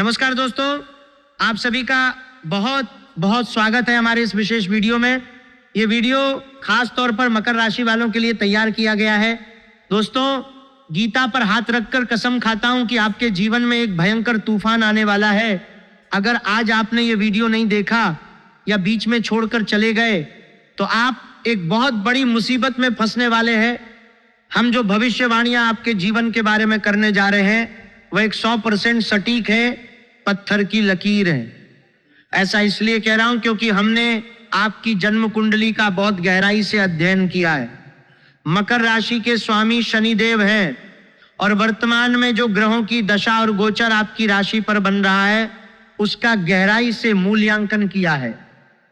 नमस्कार दोस्तों, आप सभी का बहुत बहुत स्वागत है हमारे इस विशेष वीडियो में। ये वीडियो खास तौर पर मकर राशि वालों के लिए तैयार किया गया है। दोस्तों, गीता पर हाथ रखकर कसम खाता हूं कि आपके जीवन में एक भयंकर तूफान आने वाला है। अगर आज आपने ये वीडियो नहीं देखा या बीच में छोड़कर चले गए तो आप एक बहुत बड़ी मुसीबत में फंसने वाले हैं। हम जो भविष्यवाणियां आपके जीवन के बारे में करने जा रहे हैं वह 100% सटीक है, पत्थर की लकीर है। ऐसा इसलिए कह रहा हूं क्योंकि हमने आपकी जन्म कुंडली का बहुत गहराई से अध्ययन किया है। मकर राशि के स्वामी शनिदेव हैं और वर्तमान में जो ग्रहों की दशा और गोचर आपकी राशि पर बन रहा है उसका गहराई से मूल्यांकन किया है।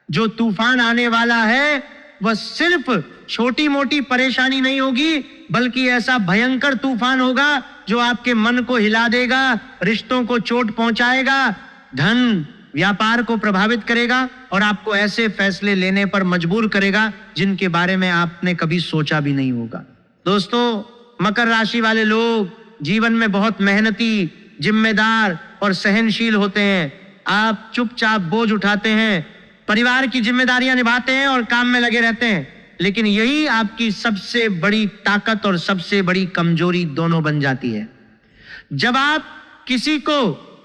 जो तूफान आने वाला है वह सिर्फ छोटी मोटी परेशानी नहीं होगी, बल्कि ऐसा भयंकर तूफान होगा जो आपके मन को हिला देगा, रिश्तों को चोट पहुंचाएगा, धन व्यापार को प्रभावित करेगा और आपको ऐसे फैसले लेने पर मजबूर करेगा जिनके बारे में आपने कभी सोचा भी नहीं होगा। दोस्तों, मकर राशि वाले लोग जीवन में बहुत मेहनती, जिम्मेदार और सहनशील होते हैं। आप चुपचाप बोझ उठाते हैं, परिवार की जिम्मेदारियां निभाते हैं और काम में लगे रहते हैं, लेकिन यही आपकी सबसे बड़ी ताकत और सबसे बड़ी कमजोरी दोनों बन जाती है। जब आप किसी को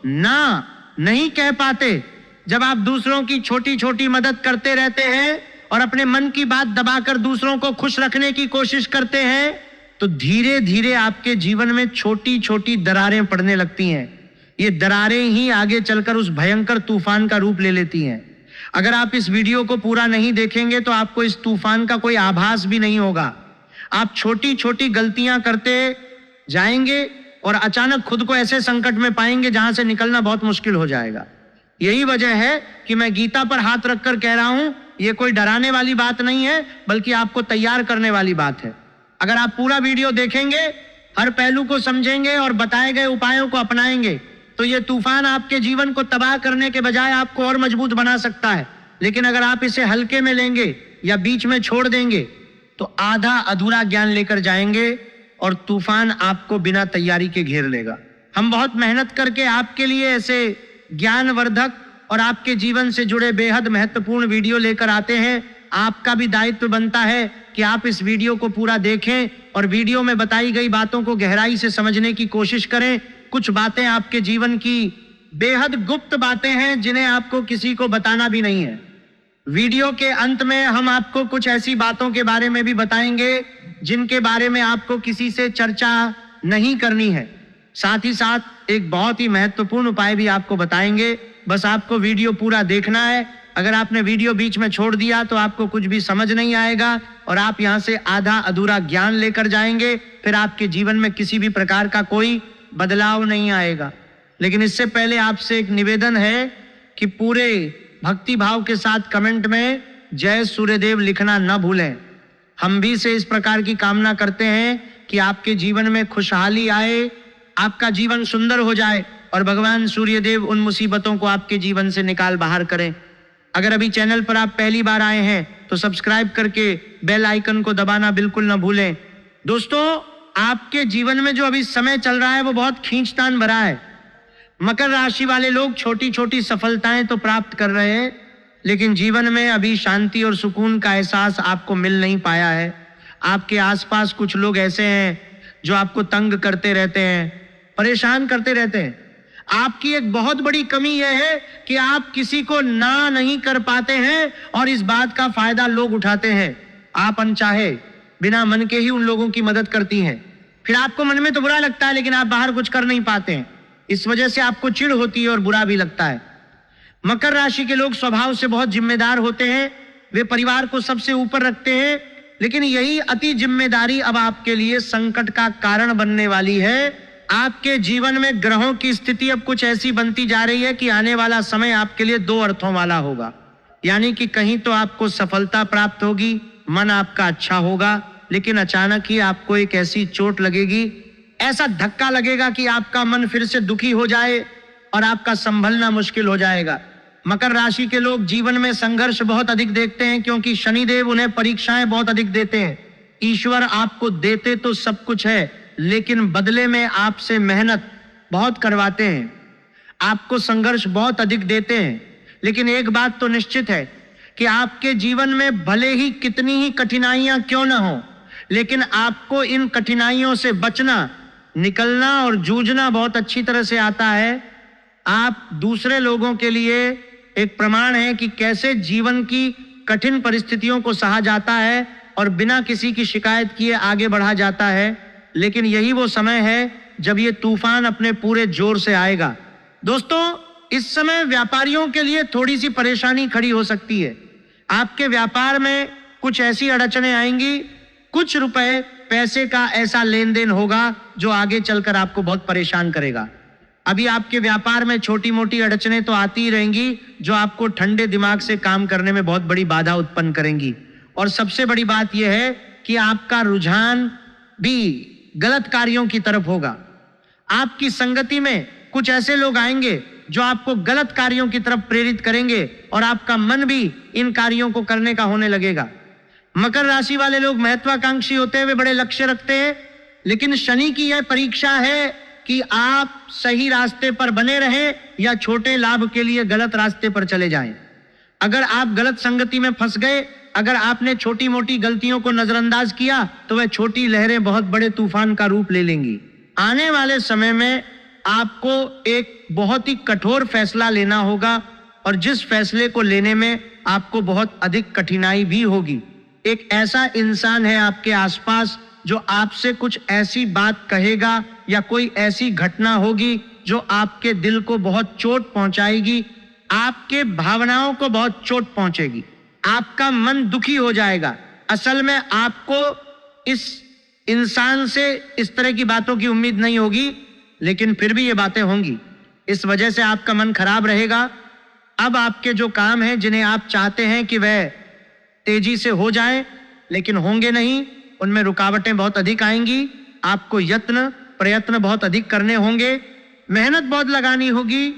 ना नहीं कह पाते, जब आप दूसरों की छोटी छोटी मदद करते रहते हैं और अपने मन की बात दबाकर दूसरों को खुश रखने की कोशिश करते हैं, तो धीरे धीरे आपके जीवन में छोटी छोटी दरारें पड़ने लगती हैं। ये दरारें ही आगे चलकर उस भयंकर तूफान का रूप ले लेती हैं। अगर आप इस वीडियो को पूरा नहीं देखेंगे तो आपको इस तूफान का कोई आभास भी नहीं होगा। आप छोटी छोटी गलतियां करते जाएंगे और अचानक खुद को ऐसे संकट में पाएंगे जहां से निकलना बहुत मुश्किल हो जाएगा। यही वजह है कि मैं गीता पर हाथ रखकर कह रहा हूं, ये कोई डराने वाली बात नहीं है, बल्कि आपको तैयार करने वाली बात है। अगर आप पूरा वीडियो देखेंगे, हर पहलू को समझेंगे और बताए गए उपायों को अपनाएंगे तो ये तूफान आपके जीवन को तबाह करने के बजाय आपको और मजबूत बना सकता है। लेकिन अगर आप इसे हल्के में लेंगे या बीच में छोड़ देंगे तो आधा अधूरा ज्ञान लेकर जाएंगे और तूफान आपको बिना तैयारी के घेर लेगा। हम बहुत मेहनत करके आपके लिए ऐसे ज्ञानवर्धक और आपके जीवन से जुड़े बेहद महत्वपूर्ण वीडियो लेकर आते हैं। आपका भी दायित्व बनता है कि आप इस वीडियो को पूरा देखें और वीडियो में बताई गई बातों को गहराई से समझने की कोशिश करें। कुछ बातें आपके जीवन की बेहद गुप्त बातें हैं जिन्हें आपको किसी को बताना भी नहीं है। वीडियो के अंत में हम आपको कुछ ऐसी बातों के बारे में भी बताएंगे जिनके बारे में आपको किसी से चर्चा नहीं करनी है। साथ ही साथ एक बहुत ही महत्वपूर्ण उपाय भी आपको बताएंगे। बस आपको वीडियो पूरा देखना है। अगर आपने वीडियो बीच में छोड़ दिया तो आपको कुछ भी समझ नहीं आएगा और आप यहाँ से आधा अधूरा ज्ञान लेकर जाएंगे। फिर आपके जीवन में किसी भी प्रकार का कोई बदलाव नहीं आएगा। लेकिन इससे पहले आपसे एक निवेदन है कि पूरे भक्ति भाव के साथ कमेंट में जय सूर्यदेव लिखना न भूलें। हम भी से इस प्रकार की कामना करते हैं कि आपके जीवन में खुशहाली आए, आपका जीवन सुंदर हो जाए और भगवान सूर्यदेव उन मुसीबतों को आपके जीवन से निकाल बाहर करें। अगर अभी चैनल पर आप पहली बार आए हैं तो सब्सक्राइब करके बेल आइकन को दबाना बिल्कुल न भूलें। दोस्तों, आपके जीवन में जो अभी समय चल रहा है वो बहुत खींचतान भरा है। मकर राशि वाले लोग छोटी छोटी सफलताएं तो प्राप्त कर रहे हैं, लेकिन जीवन में अभी शांति और सुकून का एहसास आपको मिल नहीं पाया है। आपके आसपास कुछ लोग ऐसे हैं जो आपको तंग करते रहते हैं, परेशान करते रहते हैं। आपकी एक बहुत बड़ी कमी यह है कि आप किसी को ना नहीं कर पाते हैं और इस बात का फायदा लोग उठाते हैं। आप अनचाहे बिना मन के ही उन लोगों की मदद करती हैं। फिर आपको मन में तो बुरा लगता है लेकिन आप बाहर कुछ कर नहीं पाते हैं। इस वजह से आपको चिढ़ होती है और बुरा भी लगता है। मकर राशि के लोग स्वभाव से बहुत जिम्मेदार होते हैं। वे परिवार को सबसे ऊपर रखते हैं, लेकिन यही अति जिम्मेदारी अब आपके लिए संकट का कारण बनने वाली है। आपके जीवन में ग्रहों की स्थिति अब कुछ ऐसी बनती जा रही है कि आने वाला समय आपके लिए दो अर्थों वाला होगा। यानी कि कहीं तो आपको सफलता प्राप्त होगी, मन आपका अच्छा होगा, लेकिन अचानक ही आपको एक ऐसी चोट लगेगी, ऐसा धक्का लगेगा कि आपका मन फिर से दुखी हो जाए और आपका संभलना मुश्किल हो जाएगा। मकर राशि के लोग जीवन में संघर्ष बहुत अधिक देखते हैं क्योंकि शनिदेव उन्हें परीक्षाएं बहुत अधिक देते हैं। ईश्वर आपको देते तो सब कुछ है, लेकिन बदले में आपसे मेहनत बहुत करवाते हैं। आपको संघर्ष बहुत अधिक देते हैं, लेकिन एक बात तो निश्चित है कि आपके जीवन में भले ही कितनी ही कठिनाइयां क्यों ना हो, लेकिन आपको इन कठिनाइयों से बचना, निकलना और जूझना बहुत अच्छी तरह से आता है। आप दूसरे लोगों के लिए एक प्रमाण है कि कैसे जीवन की कठिन परिस्थितियों को सहा जाता है और बिना किसी की शिकायत किए आगे बढ़ा जाता है। लेकिन यही वो समय है जब ये तूफान अपने पूरे जोर से आएगा। दोस्तों, इस समय व्यापारियों के लिए थोड़ी सी परेशानी खड़ी हो सकती है। आपके व्यापार में कुछ ऐसी अड़चनें आएंगी, कुछ रुपए पैसे का ऐसा लेन देन होगा जो आगे चलकर आपको बहुत परेशान करेगा। अभी आपके व्यापार में छोटी मोटी अड़चनें तो आती ही रहेंगी जो आपको ठंडे दिमाग से काम करने में बहुत बड़ी बाधा उत्पन्न करेंगी। और सबसे बड़ी बात यह है कि आपका रुझान भी गलत कार्यों की तरफ होगा। आपकी संगति में कुछ ऐसे लोग आएंगे जो आपको गलत कार्यों की तरफ प्रेरित करेंगे और आपका मन भी इन कार्यों को करने का होने लगेगा। मकर राशि वाले लोग महत्वाकांक्षी होते हैं, वे बड़े लक्ष्य रखते हैं, लेकिन शनि की यह परीक्षा है कि आप सही रास्ते पर बने रहें या छोटे लाभ के लिए गलत रास्ते पर चले जाएं। अगर आप गलत संगति में फंस गए, अगर आपने छोटी मोटी गलतियों को नजरअंदाज किया, तो वह छोटी लहरें बहुत बड़े तूफान का रूप ले लेंगी। आने वाले समय में आपको एक बहुत ही कठोर फैसला लेना होगा और जिस फैसले को लेने में आपको बहुत अधिक कठिनाई भी होगी। एक ऐसा इंसान है आपके आसपास जो आपसे कुछ ऐसी बात कहेगा या कोई ऐसी घटना होगी जो आपके दिल को बहुत चोट पहुंचाएगी, आपके भावनाओं को बहुत चोट पहुंचेगी, आपका मन दुखी हो जाएगा। असल में आपको इस इंसान से इस तरह की बातों की उम्मीद नहीं होगी, लेकिन फिर भी ये बातें होंगी। इस वजह से आपका मन खराब रहेगा। अब आपके जो काम हैं जिन्हें आप चाहते हैं कि वह तेजी से हो जाए, लेकिन होंगे नहीं, उनमें रुकावटें बहुत अधिक आएंगी। आपको प्रयत्न बहुत अधिक करने होंगे, मेहनत बहुत लगानी होगी,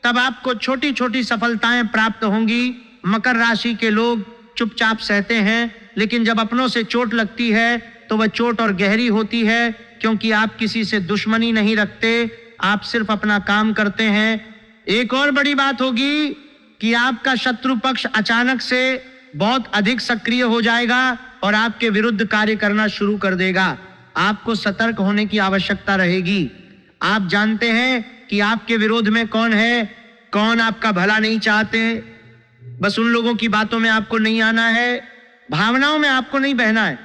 तब आपको छोटी छोटी सफलताएं प्राप्त होंगी। मकर राशि के लोग चुपचाप सहते हैं, लेकिन जब अपनों से चोट लगती है तो वह चोट और गहरी होती है, क्योंकि आप किसी से दुश्मनी नहीं रखते, आप सिर्फ अपना काम करते हैं। एक और बड़ी बात होगी कि आपका शत्रु पक्ष अचानक से बहुत अधिक सक्रिय हो जाएगा और आपके विरुद्ध कार्य करना शुरू कर देगा। आपको सतर्क होने की आवश्यकता रहेगी। आप जानते हैं कि आपके विरोध में कौन है, कौन आपका भला नहीं चाहते। बस उन लोगों की बातों में आपको नहीं आना है, भावनाओं में आपको नहीं बहना है।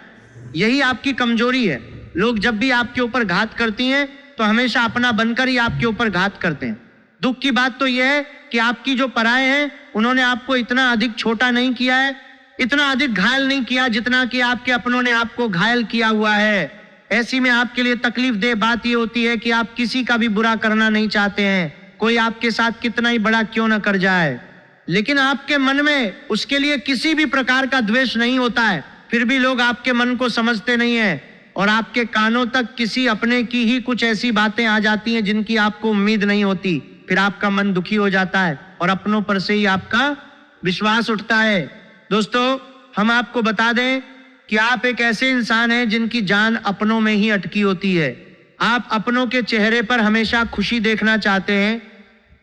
यही आपकी कमजोरी है। लोग जब भी आपके ऊपर घात करती हैं तो हमेशा अपना बनकर ही आपके ऊपर घात करते हैं। दुख की बात तो यह है कि आपकी जो पराये हैं उन्होंने आपको इतना अधिक छोटा नहीं किया है, इतना अधिक घायल नहीं किया जितना कि आपके अपनों ने आपको घायल किया हुआ है। ऐसी में आपके लिए तकलीफ दे बात यह होती है कि आप किसी का भी बुरा करना नहीं चाहते हैं, कोई आपके साथ कितना ही बड़ा क्यों न कर जाए, लेकिन आपके मन में उसके लिए किसी भी प्रकार का द्वेष नहीं होता है। फिर भी लोग आपके मन को समझते नहीं है और आपके कानों तक किसी अपने की ही कुछ ऐसी बातें आ जाती हैं जिनकी आपको उम्मीद नहीं होती। फिर आपका मन दुखी हो जाता है और अपनों पर से ही आपका विश्वास उठता है। दोस्तों, हम आपको बता दें कि आप एक ऐसे इंसान हैं जिनकी जान अपनों में ही अटकी होती है। आप अपनों के चेहरे पर हमेशा खुशी देखना चाहते हैं,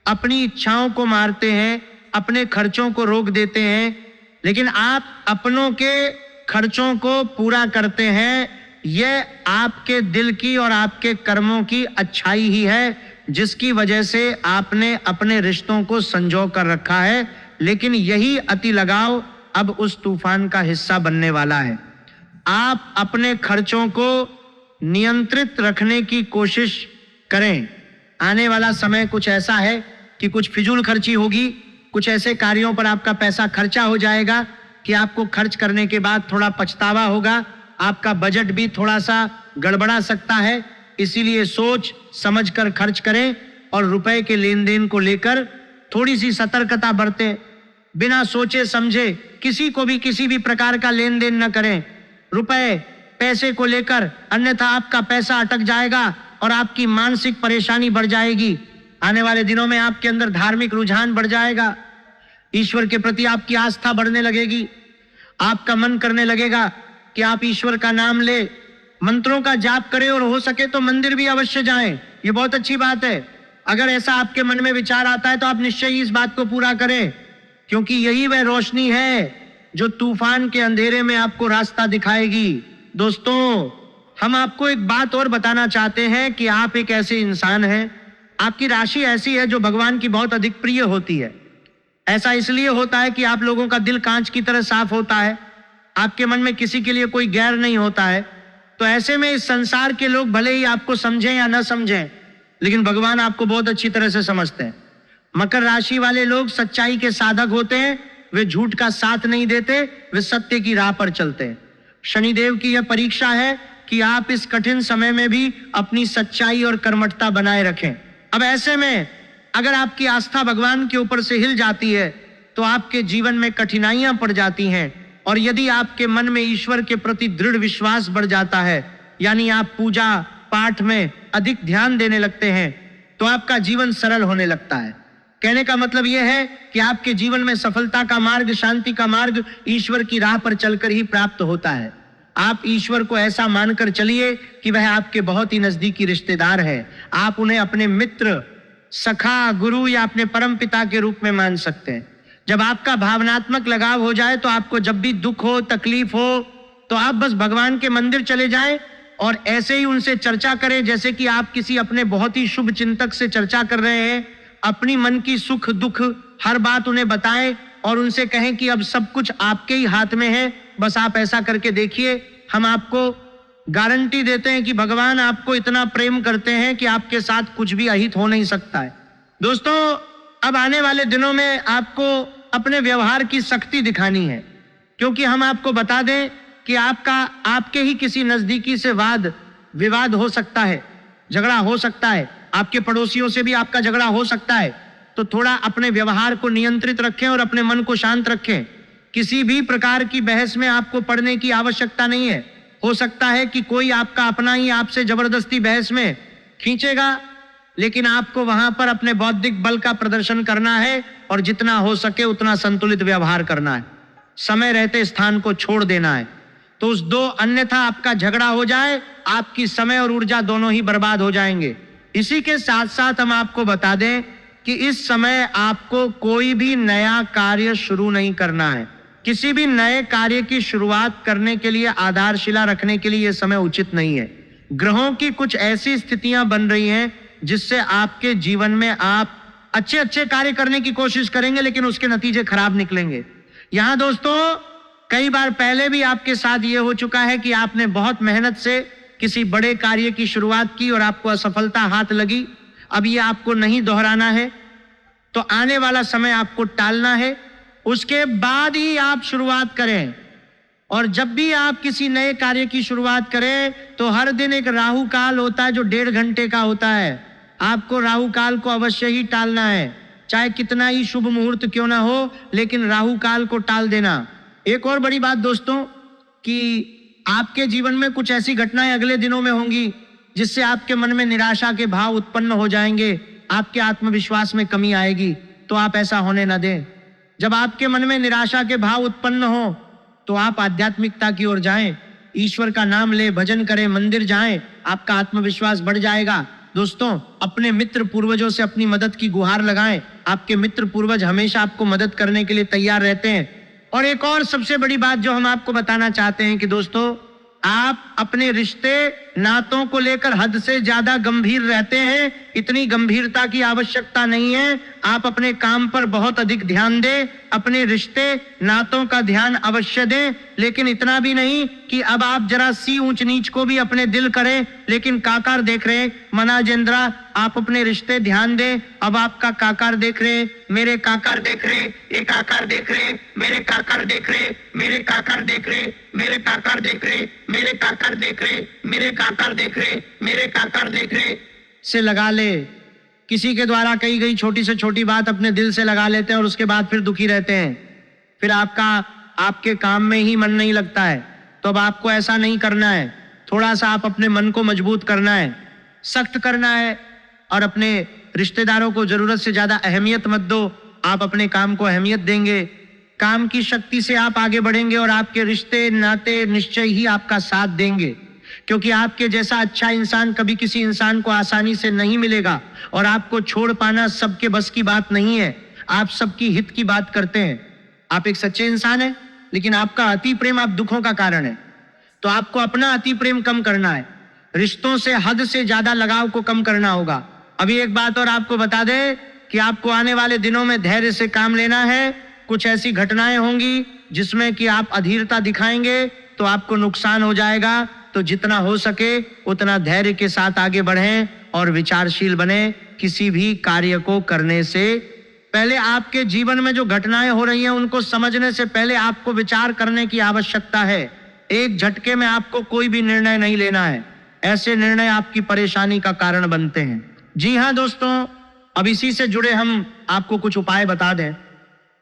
अपनी इच्छाओं को मारते हैं, अपने खर्चों को रोक देते हैं, लेकिन आप अपनों के खर्चों को पूरा करते हैं। यह आपके दिल की और आपके कर्मों की अच्छाई ही है जिसकी वजह से आपने अपने रिश्तों को संजो कर रखा है। लेकिन यही अति लगाव अब उस तूफान का हिस्सा बनने वाला है। आप अपने खर्चों को नियंत्रित रखने की कोशिश करें। आने वाला समय कुछ ऐसा है कि कुछ फिजूल खर्ची होगी, कुछ ऐसे कार्यों पर आपका पैसा खर्चा हो जाएगा कि आपको खर्च करने के बाद थोड़ा पछतावा होगा। आपका बजट भी थोड़ा सा गड़बड़ा सकता है, इसीलिए सोच समझ कर खर्च करें और रुपए के लेन देन को लेकर थोड़ी सी सतर्कता बरतें। बिना सोचे समझे किसी को भी किसी भी प्रकार का लेन देन न करें रुपए पैसे को लेकर, अन्यथा आपका पैसा अटक जाएगा और आपकी मानसिक परेशानी बढ़ जाएगी। आने वाले दिनों में आपके अंदर धार्मिक रुझान बढ़ जाएगा, ईश्वर के प्रति आपकी आस्था बढ़ने लगेगी, आपका मन करने लगेगा कि आप ईश्वर का नाम ले, मंत्रों का जाप करें और हो सके तो मंदिर भी अवश्य जाएं। ये बहुत अच्छी बात है। अगर ऐसा आपके मन में विचार आता है तो आप निश्चय ही इस बात को पूरा करें, क्योंकि यही वह रोशनी है जो तूफान के अंधेरे में आपको रास्ता दिखाएगी। दोस्तों, हम आपको एक बात और बताना चाहते हैं कि आप एक ऐसे इंसान हैं, आपकी राशि ऐसी है जो भगवान की बहुत अधिक प्रिय होती है। ऐसा इसलिए होता है कि आप लोगों का दिल कांच की तरह साफ होता है, आपके मन में किसी के लिए कोई गैर नहीं होता है। तो ऐसे में इस संसार के लोग भले ही आपको समझें या न समझें, लेकिन भगवान आपको बहुत अच्छी तरह से समझते हैं। मकर राशि वाले लोग सच्चाई के साधक होते हैं, वे झूठ का साथ नहीं देते, वे सत्य की राह पर चलते हैं। शनिदेव की यह परीक्षा है कि आप इस कठिन समय में भी अपनी सच्चाई और कर्मठता बनाए रखें। अब ऐसे में अगर आपकी आस्था भगवान के ऊपर से हिल जाती है तो आपके जीवन में कठिनाइयां पड़ जाती हैं, और यदि आपके मन में ईश्वर के प्रति दृढ़ विश्वास बढ़ जाता है, यानी आप पूजा पाठ में अधिक ध्यान देने लगते हैं, तो आपका जीवन सरल होने लगता है। कहने का मतलब यह है कि आपके जीवन में सफलता का मार्ग, शांति का मार्ग ईश्वर की राह पर चलकर ही प्राप्त होता है। आप ईश्वर को ऐसा मानकर चलिए कि वह आपके बहुत ही नजदीकी रिश्तेदार है। आप उन्हें अपने मित्र, सखा, गुरु या अपने परम पिता के रूप में मान सकते हैं। जब आपका भावनात्मक लगाव हो जाए तो आपको जब भी दुख हो, तकलीफ हो, तो आप बस भगवान के मंदिर चले जाएं और ऐसे ही उनसे चर्चा करें जैसे कि आप किसी अपने बहुत ही शुभ चिंतक से चर्चा कर रहे हैं। अपनी मन की सुख दुख हर बात उन्हें बताएं और उनसे कहें कि अब सब कुछ आपके ही हाथ में है, बस आप ऐसा करके देखिए। हम आपको गारंटी देते हैं कि भगवान आपको इतना प्रेम करते हैं कि आपके साथ कुछ भी अहित हो नहीं सकता है। दोस्तों, अब आने वाले दिनों में आपको अपने व्यवहार की सख्ती दिखानी है, क्योंकि हम आपको बता दें कि आपके ही किसी नजदीकी से वाद विवाद हो सकता है, झगड़ा हो सकता है, आपके पड़ोसियों से भी आपका झगड़ा हो सकता है। तो थोड़ा अपने व्यवहार को नियंत्रित रखें और अपने मन को शांत रखें। किसी भी प्रकार की बहस में आपको पड़ने की आवश्यकता नहीं है। हो सकता है कि कोई आपका अपना ही आपसे जबरदस्ती बहस में खींचेगा, लेकिन आपको वहां पर अपने बौद्धिक बल का प्रदर्शन करना है और जितना हो सके उतना संतुलित व्यवहार करना है। समय रहते स्थान को छोड़ देना है। तो उस दो, अन्यथा आपका झगड़ा हो जाए, आपकी समय और ऊर्जा दोनों ही बर्बाद हो जाएंगे। इसी के साथ साथ हम आपको बता दें कि इस समय आपको कोई भी नया कार्य शुरू नहीं करना है। किसी भी नए कार्य की शुरुआत करने के लिए, आधारशिला रखने के लिए यह समय उचित नहीं है। ग्रहों की कुछ ऐसी स्थितियां बन रही हैं जिससे आपके जीवन में आप अच्छे अच्छे कार्य करने की कोशिश करेंगे, लेकिन उसके नतीजे खराब निकलेंगे। यहां दोस्तों, कई बार पहले भी आपके साथ यह हो चुका है कि आपने बहुत मेहनत से किसी बड़े कार्य की शुरुआत की और आपको असफलता हाथ लगी। अब ये आपको नहीं दोहराना है, तो आने वाला समय आपको टालना है, उसके बाद ही आप शुरुआत करें। और जब भी आप किसी नए कार्य की शुरुआत करें तो हर दिन एक राहु काल होता है जो 1.5 घंटे का होता है। आपको राहु काल को अवश्य ही टालना है, चाहे कितना ही शुभ मुहूर्त क्यों ना हो, लेकिन राहु काल को टाल देना। एक और बड़ी बात दोस्तों, कि आपके जीवन में कुछ ऐसी घटनाएं अगले दिनों में होंगी जिससे आपके मन में निराशा के भाव उत्पन्न हो जाएंगे, आपके आत्मविश्वास में कमी आएगी। तो आप ऐसा होने न दें। जब आपके मन में निराशा के भाव उत्पन्न हो तो आप आध्यात्मिकता की ओर जाएं, ईश्वर का नाम ले, भजन करें, मंदिर जाएं, आपका आत्मविश्वास बढ़ जाएगा। दोस्तों, अपने मित्र पूर्वजों से अपनी मदद की गुहार लगाएं। आपके मित्र पूर्वज हमेशा आपको मदद करने के लिए तैयार रहते हैं। और एक और सबसे बड़ी बात जो हम आपको बताना चाहते हैं कि दोस्तों, आप अपने रिश्ते नातों को लेकर हद से ज्यादा गंभीर रहते हैं। इतनी गंभीरता की आवश्यकता नहीं है। आप अपने काम पर बहुत अधिक ध्यान दें, अपने रिश्ते नातों का ध्यान अवश्य दें, लेकिन इतना भी नहीं कि अब आप जरा सी ऊंच नीच को भी अपने दिल करें। लेकिन काकार देख रहे हैं मनाजेंद्रा, आप अपने रिश्ते ध्यान दें। अब आपका काकार देख रहे हैं, मेरे काकार देख रहे हैं, ये काकार देख रहे हैं, मेरे काकार देख रहे हैं, मेरे काकार देख रहे हैं, मेरे काकार देख रहे हैं, मेरे काकार देख रहे हैं, मेरे काकार देख रहे हैं, मेरे काकार देख रहे से लगा ले। किसी के द्वारा कही गई छोटी से छोटी बात अपने दिल से लगा लेते हैं और उसके बाद फिर दुखी रहते हैं। फिर आपके काम में ही मन नहीं लगता है। तो अब आपको ऐसा नहीं करना है। थोड़ा सा आप अपने मन को मजबूत करना है, सख्त करना है, और अपने रिश्तेदारों को जरूरत से ज्यादा अहमियत मत दो। आप अपने काम को अहमियत देंगे, काम की शक्ति से आप आगे बढ़ेंगे और आपके रिश्ते नाते निश्चय ही आपका साथ देंगे। क्योंकि आपके जैसा अच्छा इंसान कभी किसी इंसान को आसानी से नहीं मिलेगा और आपको छोड़ पाना सबके बस की बात नहीं है। आप सबकी हित की बात करते हैं। आप एक सच्चे इंसान हैं, लेकिन आपका अति प्रेम आप दुखों का कारण है। तो आपको अपना अति प्रेम कम करना है, रिश्तों से हद से ज्यादा लगाव को कम करना होगा। अभी एक बात और आपको बता दें कि आपको आने वाले दिनों में धैर्य से काम लेना है। कुछ ऐसी घटनाएं होंगी जिसमें कि आप अधीरता दिखाएंगे तो आपको नुकसान हो जाएगा। तो जितना हो सके उतना धैर्य के साथ आगे बढ़ें और विचारशील बने। किसी भी कार्य को करने से पहले आपके जीवन में जो घटनाएं हो रही हैं उनको समझने से पहले आपको विचार करने की आवश्यकता है। एक झटके में आपको कोई भी निर्णय नहीं लेना है। ऐसे निर्णय आपकी परेशानी का कारण बनते हैं। जी हाँ दोस्तों, अब इसी से जुड़े हम आपको कुछ उपाय बता दें।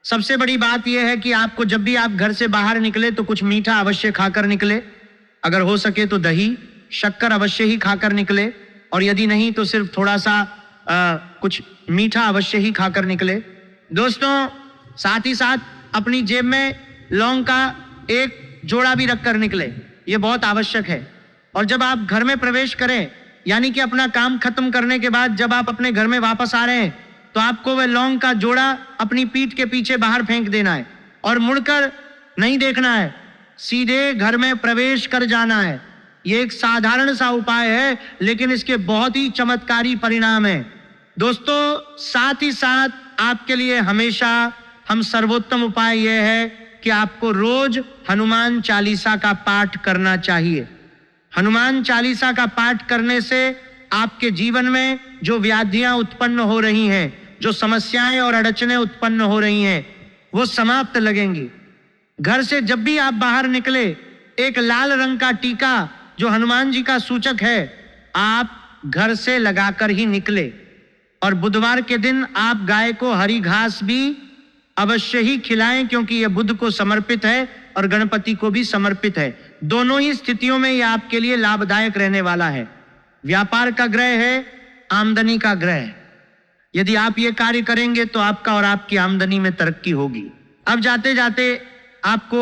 सबसे बड़ी बात यह है कि आपको जब भी आप घर से बाहर निकले तो कुछ मीठा अवश्य खाकर निकले। अगर हो सके तो दही, शक्कर अवश्य ही खाकर निकले, और यदि नहीं तो सिर्फ थोड़ा सा कुछ मीठा अवश्य ही खाकर निकले। दोस्तों, साथ ही साथ अपनी जेब में लौंग का एक जोड़ा भी रखकर निकले, ये बहुत आवश्यक है। और जब आप घर में प्रवेश करें, यानी कि अपना काम खत्म करने के बाद जब आप अपने घर में वापस आ रहे हैं, तो आपको वह लौंग का जोड़ा अपनी पीठ के पीछे बाहर फेंक देना है और मुड़कर नहीं देखना है, सीधे घर में प्रवेश कर जाना है। यह एक साधारण सा उपाय है, लेकिन इसके बहुत ही चमत्कारी परिणाम है। दोस्तों, साथ ही साथ आपके लिए हमेशा हम सर्वोत्तम उपाय यह है कि आपको रोज हनुमान चालीसा का पाठ करना चाहिए। हनुमान चालीसा का पाठ करने से आपके जीवन में जो व्याधियां उत्पन्न हो रही हैं, जो समस्याएं और अड़चनें उत्पन्न हो रही हैं, वो समाप्त लगेंगी। घर से जब भी आप बाहर निकले, एक लाल रंग का टीका जो हनुमान जी का सूचक है, आप घर से लगाकर ही निकले। और बुधवार के दिन आप गाय को हरी घास भी अवश्य ही खिलाएं, क्योंकि यह बुध को समर्पित है और गणपति को भी समर्पित है। दोनों ही स्थितियों में यह आपके लिए लाभदायक रहने वाला है। व्यापार का ग्रह है, आमदनी का ग्रह है। यदि आप ये कार्य करेंगे तो आपका और आपकी आमदनी में तरक्की होगी। अब जाते जाते आपको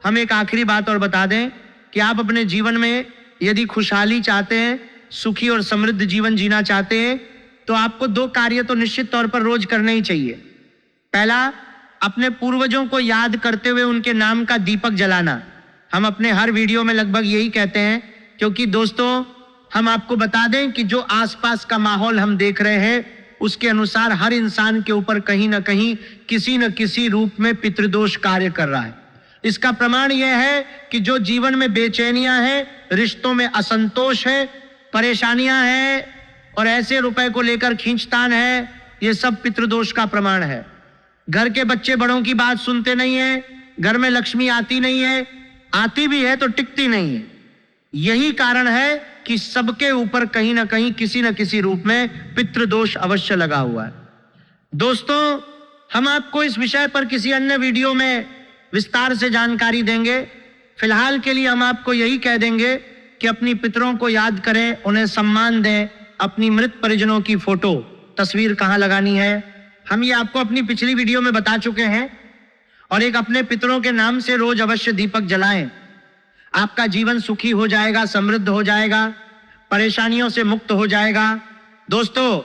हम एक आखिरी बात और बता दें कि आप अपने जीवन में यदि खुशहाली चाहते हैं, सुखी और समृद्ध जीवन जीना चाहते हैं, तो आपको 2 कार्य तो निश्चित तौर पर रोज करने ही चाहिए। पहला, अपने पूर्वजों को याद करते हुए उनके नाम का दीपक जलाना। हम अपने हर वीडियो में लगभग यही कहते हैं, क्योंकि दोस्तों हम आपको बता दें कि जो आसपास का माहौल हम देख रहे हैं, उसके अनुसार हर इंसान के ऊपर कहीं ना कहीं किसी न किसी रूप में पितृदोष कार्य कर रहा है। इसका प्रमाण यह है कि जो जीवन में बेचैनियां हैं, रिश्तों में असंतोष है, परेशानियां हैं और ऐसे रुपए को लेकर खींचतान है, ये सब पितृदोष का प्रमाण है। घर के बच्चे बड़ों की बात सुनते नहीं है, घर में लक्ष्मी आती नहीं है, आती भी है तो टिकती नहीं है। यही कारण है कि सबके ऊपर कहीं ना कहीं किसी न किसी रूप में पितृदोष अवश्य लगा हुआ है। दोस्तों, हम आपको इस विषय पर किसी अन्य वीडियो में विस्तार से जानकारी देंगे। फिलहाल के लिए हम आपको यही कह देंगे कि अपनी पितरों को याद करें, उन्हें सम्मान दें। अपनी मृत परिजनों की फोटो, तस्वीर कहाँ लगानी है, हम ये आपको अपनी पिछली वीडियो में बता चुके हैं। और एक अपने पितरों के नाम से रोज अवश्य दीपक जलाएं। आपका जीवन सुखी हो जाएगा, समृद्ध हो जाएगा, परेशानियों से मुक्त हो जाएगा। दोस्तों,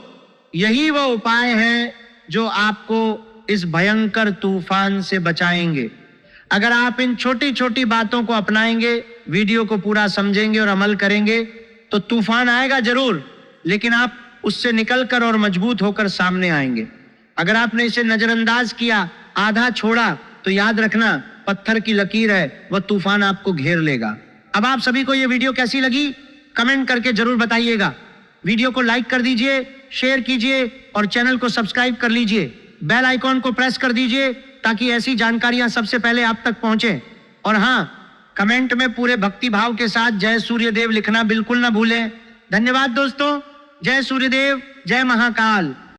यही वो उपाय है जो आपको इस भयंकर तूफान से बचाएंगे। अगर आप इन छोटी छोटी बातों को अपनाएंगे, वीडियो को पूरा समझेंगे और अमल करेंगे, तो तूफान आएगा जरूर, लेकिन आप उससे निकलकर और मजबूत होकर सामने आएंगे। अगर आपने इसे नजरअंदाज किया, आधा छोड़ा, तो याद रखना पत्थर की लकीर है, वह तूफान आपको घेर लेगा। अब आप सभी को यह वीडियो कैसी लगी कमेंट करके जरूर बताइएगा। वीडियो को लाइक कर दीजिए, शेयर कीजिए और चैनल को सब्सक्राइब कर लीजिए। बेल आइकॉन को प्रेस कर दीजिए ताकि ऐसी जानकारियां सबसे पहले आप तक पहुंचे। और हाँ, कमेंट में पूरे भक्ति भाव के साथ जय सूर्यदेव लिखना बिल्कुल ना भूलें। धन्यवाद दोस्तों। जय सूर्यदेव, जय महाकाल।